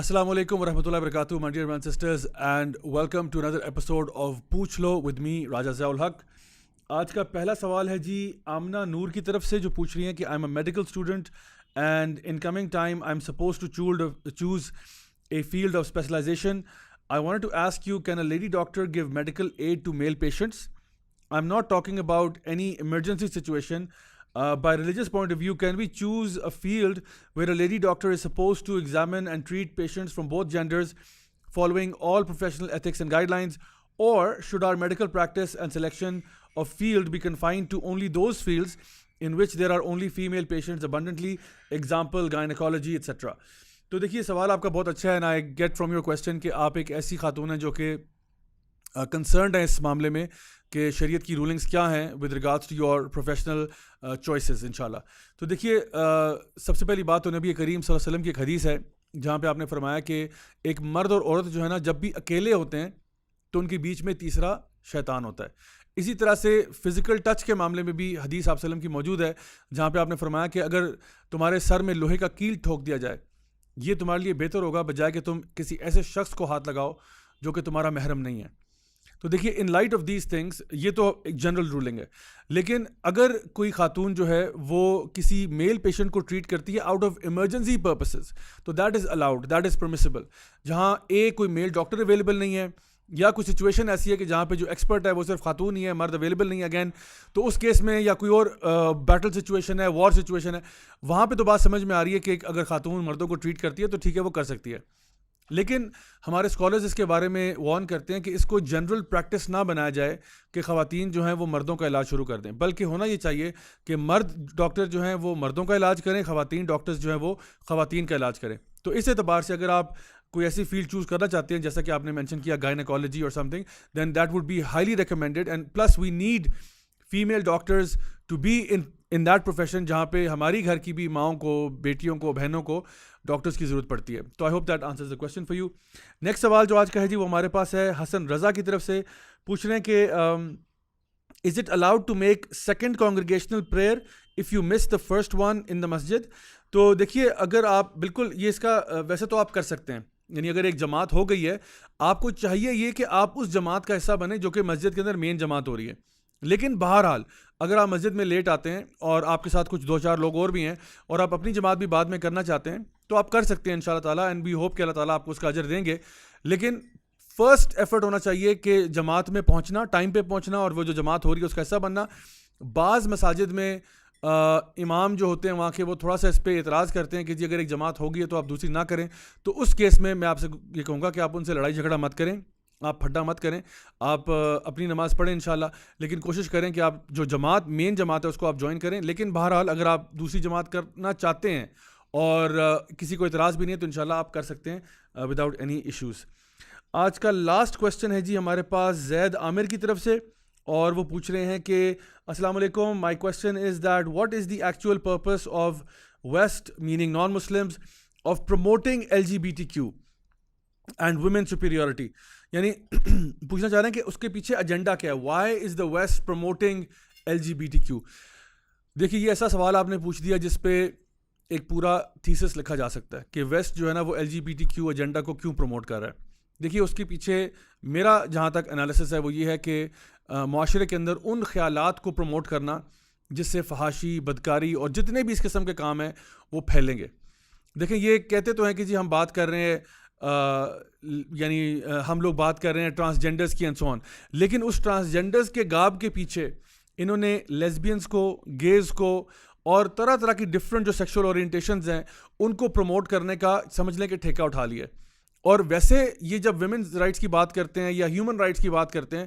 Assalamu alaikum wa rahmatullahi wa barakatuh, my dear brothers and sisters, and welcome to another episode of Pooch Lo with me, Raja Ziaul Haq. آج کا پہلا سوال ہے جی آمنہ نور کی طرف سے جو پوچھ رہی ہیں کہ I'm a medical student and in coming time I'm supposed to choose a field of specialization. I wanted to ask you, can a lady doctor give medical aid to male patients? I'm not talking about any emergency situation. By religious point of view, can we choose a field where a lady doctor is supposed to examine and treat patients from both genders following all professional ethics and guidelines? Or should our medical practice and selection of field be confined to only those fields in which there are only female patients abundantly, example gynecology, etc.? تو دیکھیے سوال آپ کا بہت اچھا ہے, and I get from your question کہ آپ ایک ایسی خاتون ہیں جو کہ کنسرنڈ ہیں اس معاملے میں کہ شریعت کی رولنگس کیا ہیں with regards to your professional choices انشاءاللہ. تو دیکھیے سب سے پہلی بات تو نبی کریم صلی اللہ علیہ وسلم کی ایک حدیث ہے جہاں پہ آپ نے فرمایا کہ ایک مرد اور عورت جو ہے نا جب بھی اکیلے ہوتے ہیں تو ان کے بیچ میں تیسرا شیطان ہوتا ہے. اسی طرح سے فزیکل ٹچ کے معاملے میں بھی حدیث آپ وسلم کی موجود ہے جہاں پہ آپ نے فرمایا کہ اگر تمہارے سر میں لوہے کا کیل ٹھوک دیا جائے یہ تمہارے لیے بہتر ہوگا بجائے کہ تم کسی ایسے شخص کو ہاتھ لگاؤ جو کہ تمہارا محرم نہیں ہے. تو دیکھیے in light of these things یہ تو ایک جنرل رولنگ ہے, لیکن اگر کوئی خاتون جو ہے وہ کسی میل پیشنٹ کو ٹریٹ کرتی ہے آؤٹ آف ایمرجنسی پرپسز تو that is allowed, that is permissible. جہاں کوئی میل ڈاکٹر اویلیبل نہیں ہے یا کوئی سچویشن ایسی ہے کہ جہاں پہ جو ایکسپرٹ ہے وہ صرف خاتون ہی ہے, مرد اویلیبل نہیں ہے اگین, تو اس کیس میں یا کوئی اور بیٹل سچویشن ہے, وار سچویشن ہے, وہاں پہ تو بات سمجھ میں آ رہی ہے کہ اگر خاتون مردوں کو ٹریٹ کرتی ہے تو ٹھیک ہے وہ کر سکتی ہے. لیکن ہمارے اسکالرز اس کے بارے میں وارن کرتے ہیں کہ اس کو جنرل پریکٹس نہ بنایا جائے کہ خواتین جو ہیں وہ مردوں کا علاج شروع کر دیں, بلکہ ہونا یہ چاہیے کہ مرد ڈاکٹر جو ہیں وہ مردوں کا علاج کریں, خواتین ڈاکٹرز جو ہیں وہ خواتین کا علاج کریں. تو اس اعتبار سے اگر آپ کوئی ایسی فیلڈ چوز کرنا چاہتے ہیں جیسا کہ آپ نے مینشن کیا گائنیکالوجی اور something, then that would be highly recommended, and plus we need female doctors to be in that profession جہاں پہ ہماری گھر کی بھی ماؤں کو, بیٹیوں کو, بہنوں کو ڈاکٹرز کی ضرورت پڑتی ہے. تو I hope that answers the question for you. Next سوال جو آج کا ہے جی وہ ہمارے پاس ہے حسن رضا کی طرف سے, پوچھ رہے ہیں کہ is it allowed to make second congregational prayer if you miss the first one in the مسجد؟ تو دیکھیے اگر آپ بالکل یہ اس کا ویسے تو آپ کر سکتے ہیں, یعنی اگر ایک جماعت ہو گئی ہے آپ کو چاہیے یہ کہ آپ اس جماعت کا حصہ بنیں جو کہ مسجد کے اندر مین جماعت ہو رہی ہے. لیکن بہرحال اگر آپ مسجد میں لیٹ آتے ہیں اور آپ کے ساتھ کچھ 2-4 لوگ اور بھی ہیں اور آپ اپنی جماعت بھی بعد میں کرنا چاہتے ہیں تو آپ کر سکتے ہیں انشاءاللہ تعالیٰ, اینڈ وی ہوپ کہ اللہ تعالیٰ آپ کو اس کا اجر دیں گے. لیکن فرسٹ ایفرٹ ہونا چاہیے کہ جماعت میں پہنچنا, ٹائم پہ پہنچنا, اور وہ جو جماعت ہو رہی ہے اس کا حصہ بننا. بعض مساجد میں امام جو ہوتے ہیں وہاں کے وہ تھوڑا سا اس پہ اعتراض کرتے ہیں کہ جی اگر ایک جماعت ہوگی ہے تو آپ دوسری نہ کریں. تو اس کیس میں آپ سے یہ کہوں گا کہ آپ ان سے لڑائی جھگڑا مت کریں, آپ پھڈا مت کریں, آپ اپنی نماز پڑھیں انشاءاللہ, لیکن کوشش کریں کہ آپ جو جماعت مین جماعت ہے اس کو آپ جوائن کریں. لیکن بہرحال اگر آپ دوسری جماعت کرنا چاہتے ہیں اور کسی کو اعتراض بھی نہیں ہے تو انشاءاللہ آپ کر سکتے ہیں وداؤٹ اینی ایشوز. آج کا لاسٹ کویسچن ہے جی ہمارے پاس زید عامر کی طرف سے, اور وہ پوچھ رہے ہیں کہ السلام علیکم, my question is that what is the actual purpose of West meaning non Muslims of promoting LGBTQ and women superiority? یعنی پوچھنا چاہ رہے ہیں کہ اس کے پیچھے ایجنڈا کیا ہے, وائی از دا ویسٹ پروموٹنگ LGBTQ؟ دیکھیے یہ ایسا سوال آپ نے پوچھ دیا جس پہ ایک پورا تھیسس لکھا جا سکتا ہے کہ ویسٹ جو ہے نا وہ LGBTQ ایجنڈا کو کیوں پروموٹ کر رہا ہے. دیکھیے اس کے پیچھے میرا جہاں تک انالیسس ہے وہ یہ ہے کہ معاشرے کے اندر ان خیالات کو پروموٹ کرنا جس سے فحاشی, بدکاری اور جتنے بھی اس قسم کے کام ہیں وہ پھیلیں گے. دیکھیں یہ کہتے تو ہیں کہ جی ہم بات کر رہے ہیں یعنی ہم لوگ بات کر رہے ہیں ٹرانسجینڈرز کی اینڈ سو آن, لیکن اس ٹرانسجینڈرز کے گاب کے پیچھے انہوں نے لیسبینز کو, گیز کو اور طرح طرح کی ڈفرینٹ جو سیکشول اورینٹیشنز ہیں ان کو پروموٹ کرنے کا سمجھ لیں کہ ٹھیکہ اٹھا لیا. اور ویسے یہ جب ویمنز رائٹس کی بات کرتے ہیں یا ہیومن رائٹس کی بات کرتے ہیں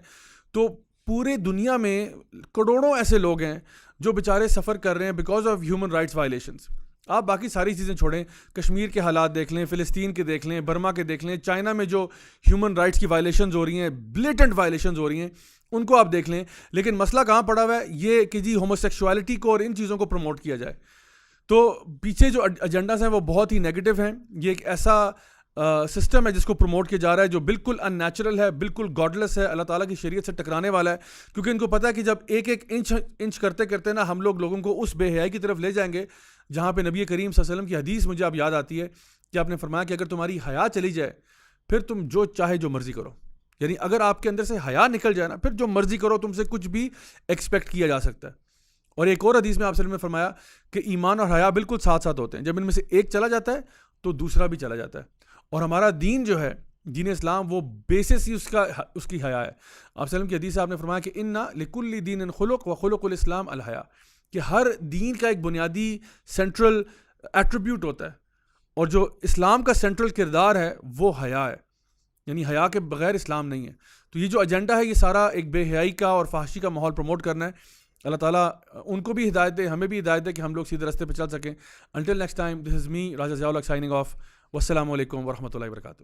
تو پورے دنیا میں کروڑوں ایسے لوگ ہیں جو بیچارے سفر کر رہے ہیں because of human rights violations. آپ باقی ساری چیزیں چھوڑیں, کشمیر کے حالات دیکھ لیں, فلسطین کے دیکھ لیں, برما کے دیکھ لیں, چائنا میں جو ہیومن رائٹس کی وائلیشنز ہو رہی ہیں, بلیٹنٹ وائلیشنز ہو رہی ہیں, ان کو آپ دیکھ لیں. لیکن مسئلہ کہاں پڑا ہوا ہے یہ کہ جی ہوموسیکشوالٹی کو اور ان چیزوں کو پروموٹ کیا جائے. تو پیچھے جو ایجنڈاز ہیں وہ بہت ہی نیگیٹو ہیں. یہ ایک ایسا سسٹم ہے جس کو پروموٹ کیا جا رہا ہے جو بالکل ان نیچرل ہے, بالکل گاڈلیس ہے, اللہ تعالیٰ کی شریعت سے ٹکرانے والا ہے. کیونکہ ان کو پتہ ہے کہ جب ایک ایک انچ کرتے کرتے نا ہم لوگوں کو اس بے حیائی کی طرف لے جائیں گے جہاں پہ نبی کریم صلی اللہ علیہ وسلم کی حدیث مجھے اب یاد آتی ہے کہ آپ نے فرمایا کہ اگر تمہاری حیا چلی جائے پھر تم جو چاہے جو مرضی کرو. یعنی اگر آپ کے اندر سے حیا نکل جائے نا, پھر جو مرضی کرو, تم سے کچھ بھی ایکسپیکٹ کیا جا سکتا ہے. اور ایک اور حدیث میں آپ نے فرمایا کہ ایمان اور حیا بالکل ساتھ ساتھ ہوتے ہیں, جب ان میں سے ایک چلا جاتا ہے تو دوسرا بھی چلا جاتا ہے. اور ہمارا دین جو ہے, دین اسلام, وہ بیسس ہی اس کی حیا ہے. آپ وسلم کی حدیث سے آپ نے فرمایا کہ انا لکل دین خلق و خلق الاسلام الحیا, کہ ہر دین کا ایک بنیادی سینٹرل ایٹریبیوٹ ہوتا ہے, اور جو اسلام کا سینٹرل کردار ہے وہ حیا ہے. یعنی حیا کے بغیر اسلام نہیں ہے. تو یہ جو ایجنڈا ہے یہ سارا ایک بے حیائی کا اور فحاشی کا ماحول پروموٹ کرنا ہے. اللہ تعالیٰ ان کو بھی ہدایت دے, ہمیں بھی ہدایت دے کہ ہم لوگ سیدھے راستے پہ چل سکیں. انٹل نیکسٹ ٹائم, دس از می راجہ ضیاء الحق سائننگ آف. والسلام علیکم ورحمۃ اللہ وبرکاتہ.